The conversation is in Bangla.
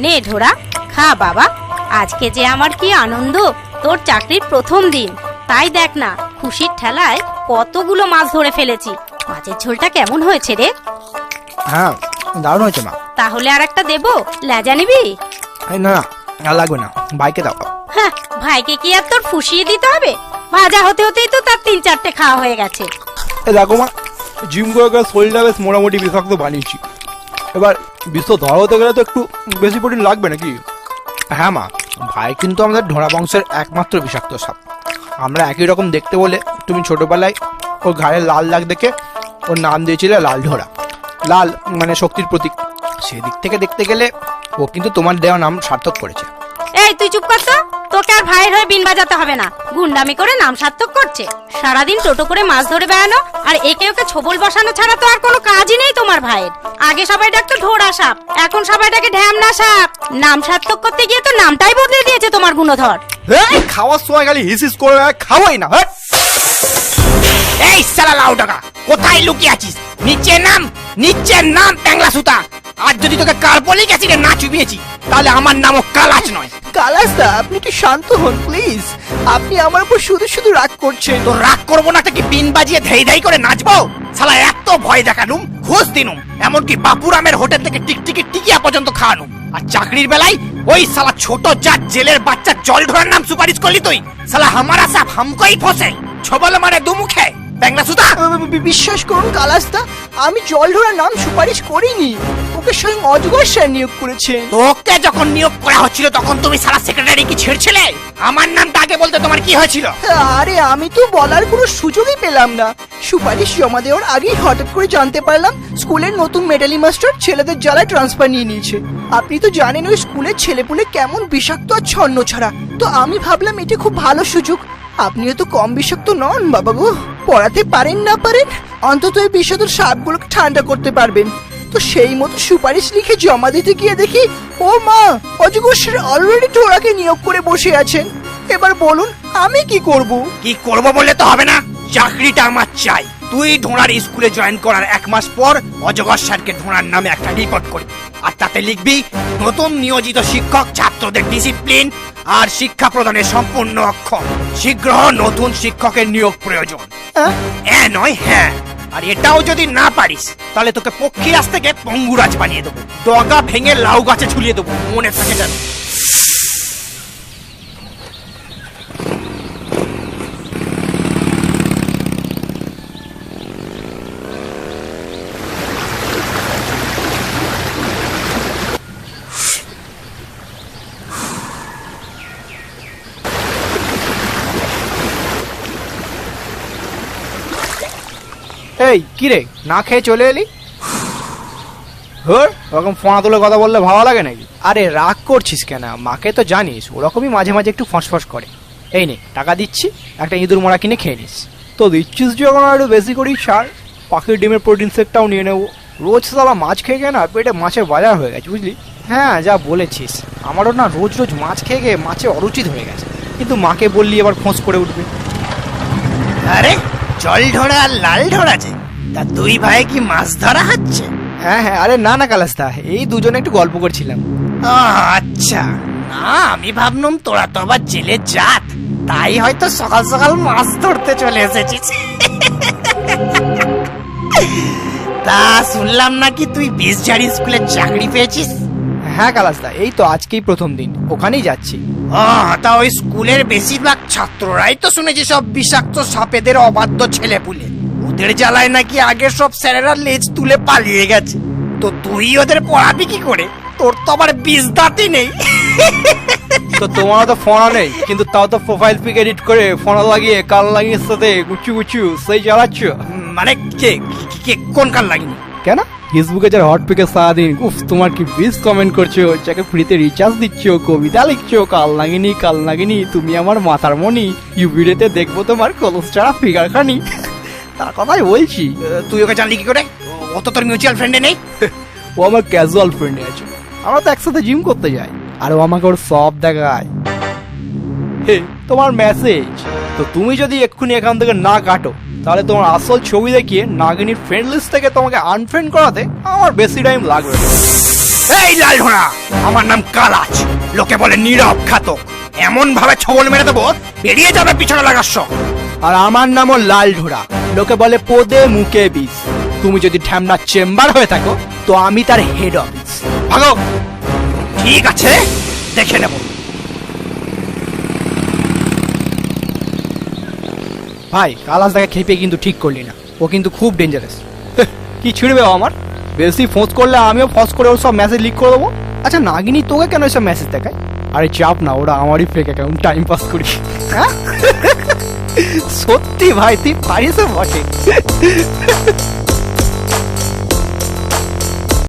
নে ঢোড়া, খা বাবা। আজকে যে আমার কি আনন্দ, তোর চাকরির প্রথম দিন। তাই দেখ না, খুশির ঠেলায় কতগুলো মাছ ধরে ফেলেছি। মাছের ঝোলটা কেমন হয়েছে রে? হ্যাঁ, দারুণ হয়েছে মা। তাহলে আর একটা দেবো? লেজা নিবি? না না, লাগবে না, ভাইকে দাও। হ্যাঁ, ভাইকে কি আর তোর ফুসিয়ে দিতে হবে? ভাজা হতে হতেই তো তার 3-4টে খাওয়া হয়ে গেছে। দেখো মা, জিম করে শরীরটা বেশ মোটামুটি বিষাক্ত বানিয়েছি। এবার বিশ্ব ধরা হতে গেলে তো একটু বেশি প্রোটিন লাগবে নাকি? হ্যাঁ মা, ভাই কিন্তু আমাদের ঢোড়া বংশের একমাত্র বিষাক্ত সাপ। আমরা একই রকম দেখতে বলে তুমি ছোটবেলায় ওর ঘাড়ে লাল দাগ দেখে ওর নাম দিয়েছিলে লাল ঢোড়া। লাল মানে শক্তির প্রতীক। সেদিক থেকে দেখতে গেলে ও কিন্তু তোমার দেওয়া নাম সার্থক করেছে। এই তুই চুপ কর তো, তোকে আর ভাইয়ের হয়ে বিন বাজাতে হবে না। গুন্ডামি করে নাম সার্থক করছে। সারাদিন টোটো করে মাছ ধরে বেড়ানো আর একে ওকে ছোবল বসানো ছাড়া তো আর কোনো কাজই নেই তোমার ভাইয়ের। আগে সবাই ডাকতো ঢোড়া সাপ, এখন সবাই ডাকে ঢ্যামনা সাপ। নাম সার্থক করতে গিয়ে তো নামটাই বদলে দিয়েছে তোমার গুণধর। খাওয়ার সময় খালি হিসিস করে খাওয়াই না। এই সালা লাউ টাকা, কোথায় লুকিয়ে আছিস? নিচে নাম, নিচে নাম ট্যাংলা সুতা। আজ যদি তোকে কার্বলিক অ্যাসিডে না চুবিয়েছি, তাহলে আমার নামও কালাচ নয়। কালাসদা, আপনি একটু শান্ত হন প্লিজ। আপনি আমার উপর শুধু শুধু রাগ করছেন। তো রাগ করবো না, কি পিন বাজিয়ে ধেই ধেই করে নাচবো? শালা এত ভয় দেখালুম, ঘুষ দিনুম, এমনকি বাপুরামের হোটেল থেকে টিকটিকি টিকিয়া পর্যন্ত খাওয়ানুম। আর চাকরির বেলায় ওই শালা ছোট জাত জেলের বাচ্চা জল ধরার নাম সুপারিশ করলি তুই। শালা হামারা সাপ হামকোই ফসে, ছবল মারে দুমুখে ট্যাংলা সুতা। বিশ্বাস করুন কালাসদা, আমি জল ধরার নাম সুপারিশ করিনি। ওকে স্বয়ং অজগর স্যার নিয়োগ করেছেন। তোকে যখন নিয়োগ করা হচ্ছিল তখন তুমি সারা সেক্রেটারি কি ছেড়েছিলে? আমার নামটা আগে বলতে তোমার কি হয়েছিল? আরে আমি তো বলার কোনো সুযোগই পেলাম না। সুপারিশ জমা দেওয়ার আগেই হঠাৎ করে জানতে পারলাম স্কুলের নতুন মেডালি মাস্টার ছেলেদের জ্বালায় ট্রান্সফার নিয়ে নিয়েছে। আপনি তো জানেন ওই স্কুলের ছেলেপুলে কেমন বিষাক্ত আর ছন্ন ছাড়া। তো আমি ভাবলাম এটা খুব ভালো সুযোগ। আপনিও তো কম বিষাক্ত নন বাবা গো। পড়াতে পারেন না পারেন, অন্তত এই বিষাক্ত সাপগুলোকে ঠান্ডা করতে পারবেন। তো সেই মতো সুপারিশ লিখে জমা দিতে গিয়ে দেখি ও মা, অজগর স্যার অলরেডি ঢোড়াকে নিয়োগ করে বসে আছেন। এবার বলুন আমি কি করব? কি করব বললে তো হবে না, চাকরিটা আমার চাই। তুই ঢোড়ার স্কুলে জয়েন করার 1 মাস পর অজগর স্যারকে ঢোড়ার নামে একটা রিপোর্ট করবি। আর তাতে লিখবি নতুন নিয়োজিত শিক্ষক ছাত্রদের ডিসিপ্লিন আর শিক্ষা প্রদানের সম্পূর্ণ অক্ষম। শীঘ্র নতুন শিক্ষকের নিয়োগ প্রয়োজন। নয় হ্যাঁ। আর এটাও যদি না পারিস তাহলে তোকে পক্ষীরাজ থেকে পঙ্গুরাজ বানিয়ে দেবো, ডগা ভেঙে লাউ গাছে ঝুলিয়ে দেবো, মনে থাকে যেন। এই কি রে, না খেয়ে চলে এলি? ওরকম ফোনা তুলে কথা বললে ভালো লাগে নাকি? আরে রাগ করছিস কেন? মাকে তো জানিস ওরকমই মাঝে মাঝে একটু ফসফস করে। এই নে টাকা দিচ্ছি, একটা ইঁদুর মোড়া কিনে খেয়ে নিস। তো দিচ্ছিস যখন একটু বেশি করেই ছাড়। পাখির ডিমের প্রোটিন সেকটাও নিয়ে নেবো। রোজ সালা মাছ খেয়ে গিয়ে না পেটে মাছের বাজার হয়ে গেছে, বুঝলি? হ্যাঁ যা বলেছিস, আমারও না রোজ রোজ মাছ খেয়ে গিয়ে মাছে অরুচিত হয়ে গেছে। কিন্তু মাকে বললি এবার খোঁজ করে উঠবে। আরে জল ঢোড়া আর লাল ঢোড়া যে, তা দুই ভাই কি মাছ ধরা হচ্ছে? হ্যাঁ হ্যাঁ, আরে না না কালাস্তা, এই দুজনে একটু গল্প করছিলাম। আচ্ছা, না আমি ভাবলাম তোরা তো আবার জেলের জাত, তাই হয়তো সকাল সকাল মাছ ধরতে চলে এসেছিস। তা শুনলাম নাকি তুই বিশঝাড়ি স্কুলে চাকরি পেয়েছিস? হ্যাঁ কালাস্তা, এই তো আজকেই প্রথম দিন, ওখানেই যাচ্ছি। তা ওই স্কুলের বেশিরভাগ ছাত্ররাই তো শুনেছি সব বিষাক্ত সাপেদের অবাধ্য ছেলেপুলে। ওদের জ্বালায় নাকি আগে সব স্যারেরা লেজ তুলে পালিয়ে গেছে। তো তুই ওদের পড়াবি কি করে? তোর তো আবার বিষ দাঁতই নেই। তো তোমারও তো ফোন নেই, কিন্তু তাও তো প্রোফাইল পিক এডিট করে ফোন লাগিয়ে কাল লাগিয়ে সাথে গুচু গুচু সেই চালাচ্ছ। মানে কে কে কোন কাল লাগিনি? কেন ফেসবুকে যার হট পিকে সারাদিন উফ তোমার কি বিষ কমেন্ট করছো, যাকে ফ্রিতে রিচার্জ দিচ্ছ, কবিতা লিখছো, কাল লাগিনি তুমি আমার মাথার মনি, ইউভিডিওতে দেখবো তোমার কলস ছাড়া ফিগার খানি। তার কথাই বলছি। তুই ওকে জানলি কি করে? ও তো তোর মিউচুয়াল ফ্রেন্ডে নেই। ও আমার ক্যাজুয়াল ফ্রেন্ডে আছে, আমরা তো একসাথে জিম করতে যাই, আর ও আমাকে ওর সব দেখায়। হে তোমার মেসেজ, তো তুমি যদি এক্ষুনি এখান থেকে না কাটো তাহলে তোমার আসল ছবি দেখিয়ে নাগিনীর ফ্রেন্ড লিস্ট থেকে তোমাকে আনফ্রেন্ড করাতে আমার বেশি টাইম লাগবে। এই লাল ঘোড়া, আমার নাম কালাচ, লোকে বলে নীরব ঘাতক। এমন ভাবে ছবল মেরে দেবো বেরিয়ে যাবে পিছনে লাগার সব। আর আমার নামও লাল ঢোড়া, লোকে বলে পদে মুখে বিষ। তুমি যদি ঢ্যামনা চেম্বার হয়ে থাকো তো আমি তার হেড অফিস। ভাগো। ঠিক আছে, দেখে নেব। ভাই কালাস দাকে খেপে কিন্তু ঠিক করলি না, ও কিন্তু খুব ডেঞ্জারাস। কি ছিড়বে ও আমার? বেশি ফোঁস করলে আমিও ফস করে ওর সব মেসেজ লিক করে দেবো। আচ্ছা নাগিনী তোকে কেন এসব মেসেজ দেখায়? আরে চাপ না, ওরা আমারই ফেক অ্যাকাউন্ট, টাইম পাস করি। হ্যাঁ? সত্যি ভাই তুই পারিস বটে।